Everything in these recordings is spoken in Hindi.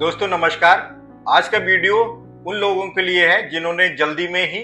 दोस्तों नमस्कार। आज का वीडियो उन लोगों के लिए है जिन्होंने जल्दी में ही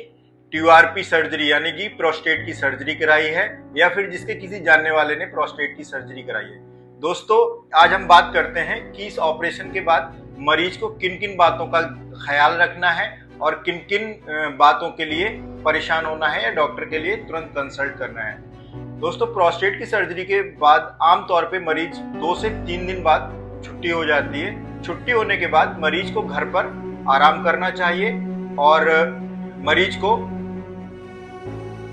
TURP सर्जरी यानी कि प्रोस्टेट की सर्जरी कराई है या फिर जिसके किसी जानने वाले ने प्रोस्टेट की सर्जरी कराई है। दोस्तों आज हम बात करते हैं कि इस ऑपरेशन के बाद मरीज को किन किन बातों का ख्याल रखना है और किन किन बातों के लिए परेशान होना है या डॉक्टर के लिए तुरंत कंसल्ट करना है। दोस्तों प्रोस्टेट की सर्जरी के बाद आमतौर पे मरीज 2 से 3 दिन बाद छुट्टी हो जाती है। छुट्टी होने के बाद मरीज को घर पर आराम करना चाहिए और मरीज को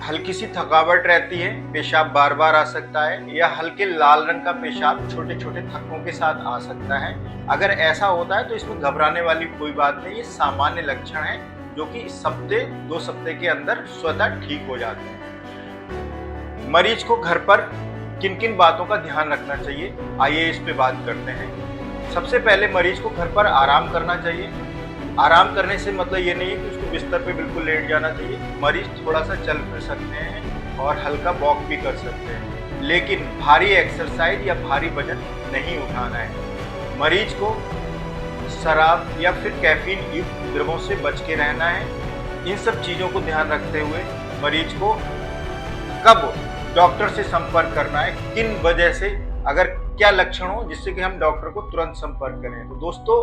हल्की सी थकावट रहती है, पेशाब बार बार आ सकता है या हल्के लाल रंग का पेशाब छोटे छोटे थक्कों के साथ आ सकता है। अगर ऐसा होता है तो इसमें घबराने वाली कोई बात नहीं, ये सामान्य लक्षण है जो कि हफ्ते 2 हफ्ते के अंदर स्वतः ठीक हो जाते हैं। मरीज को घर पर किन किन बातों का ध्यान रखना चाहिए, आइए इस पे बात करते हैं। सबसे पहले मरीज को घर पर आराम करना चाहिए। आराम करने से मतलब ये नहीं है कि उसको बिस्तर पे बिल्कुल लेट जाना चाहिए। मरीज थोड़ा सा चल फिर सकते हैं और हल्का वॉक भी कर सकते हैं, लेकिन भारी एक्सरसाइज या भारी वजन नहीं उठाना है। मरीज को शराब या फिर कैफीन युक्त द्रवों से बच के रहना है। इन सब चीज़ों को ध्यान रखते हुए मरीज को कब डॉक्टर से संपर्क करना है, किन वजह से, अगर क्या लक्षण हो जिससे कि हम डॉक्टर को तुरंत संपर्क करें। तो दोस्तों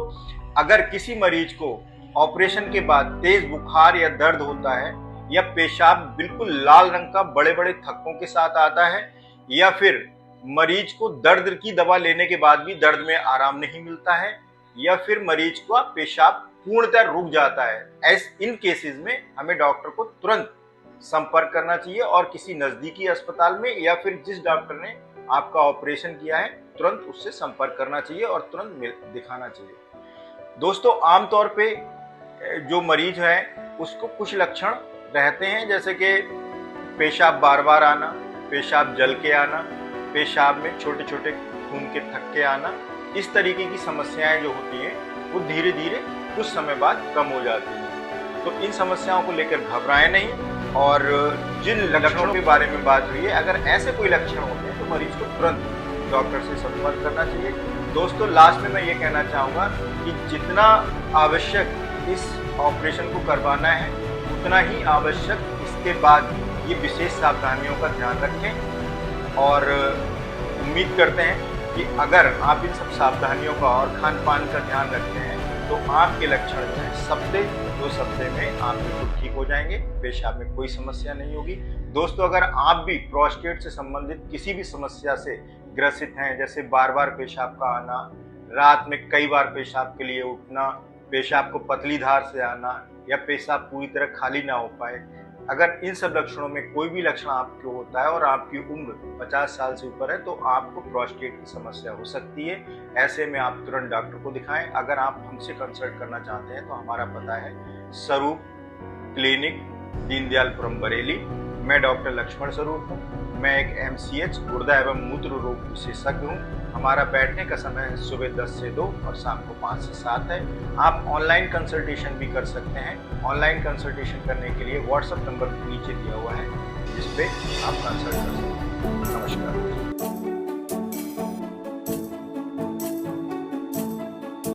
अगर किसी मरीज को ऑपरेशन के बाद तेज बुखार या दर्द होता है या पेशाब बिल्कुल लाल रंग का बड़े बड़े थक्कों के साथ आता है या फिर मरीज को दर्द की दवा लेने के बाद भी दर्द में आराम नहीं मिलता है या फिर मरीज का पेशाब पूर्णतः रुक जाता है, इन केसेस में हमें डॉक्टर को तुरंत संपर्क करना चाहिए और किसी नजदीकी अस्पताल में या फिर जिस डॉक्टर ने आपका ऑपरेशन किया है तुरंत उससे संपर्क करना चाहिए और तुरंत दिखाना चाहिए। दोस्तों आमतौर पे जो मरीज है उसको कुछ लक्षण रहते हैं, जैसे कि पेशाब बार बार आना, पेशाब जल के आना, पेशाब में छोटे छोटे खून के थक्के आना। इस तरीके की समस्याएं जो होती हैं वो धीरे धीरे कुछ समय बाद कम हो जाती हैं। तो इन समस्याओं को लेकर घबराएं नहीं और जिन लक्षणों के बारे में बात हुई है, अगर ऐसे कोई लक्षण होते हैं तो मरीज को तुरंत डॉक्टर से संपर्क करना चाहिए। दोस्तों लास्ट में मैं ये कहना चाहूँगा कि जितना आवश्यक इस ऑपरेशन को करवाना है उतना ही आवश्यक इसके बाद ये विशेष सावधानियों का ध्यान रखें और उम्मीद करते हैं कि अगर आप इन सब सावधानियों का और खान पान का ध्यान रखते हैं तो आपके लक्षण जो है हफ्ते 2 हफ्ते में आप बिल्कुल ठीक हो जाएंगे, पेशाब में कोई समस्या नहीं होगी। दोस्तों अगर आप भी प्रोस्टेट से संबंधित किसी भी समस्या से ग्रसित हैं, जैसे बार बार पेशाब का आना, रात में कई बार पेशाब के लिए उठना, पेशाब को पतली धार से आना या पेशाब पूरी तरह खाली ना हो पाए, अगर इन सब लक्षणों में कोई भी लक्षण आपको होता है और आपकी उम्र 50 साल से ऊपर है तो आपको प्रोस्टेट की समस्या हो सकती है। ऐसे में आप तुरंत डॉक्टर को दिखाएं। अगर आप हमसे कंसल्ट करना चाहते हैं तो हमारा पता है स्वरूप क्लिनिक, दीनदयालपुरम, बरेली। मैं डॉक्टर लक्ष्मण स्वरूप हूँ। मैं एक MCH गुर्दा एवं मूत्र रोग विशेषज्ञ हूँ। हमारा बैठने का समय सुबह 10 से 2 और शाम को 5 से 7 है। आप ऑनलाइन कंसल्टेशन भी कर सकते हैं। ऑनलाइन कंसल्टेशन करने के लिए व्हाट्सएप नंबर नीचे दिया हुआ है जिस पे आप कंसल्ट कर सकते हैं। नमस्कार।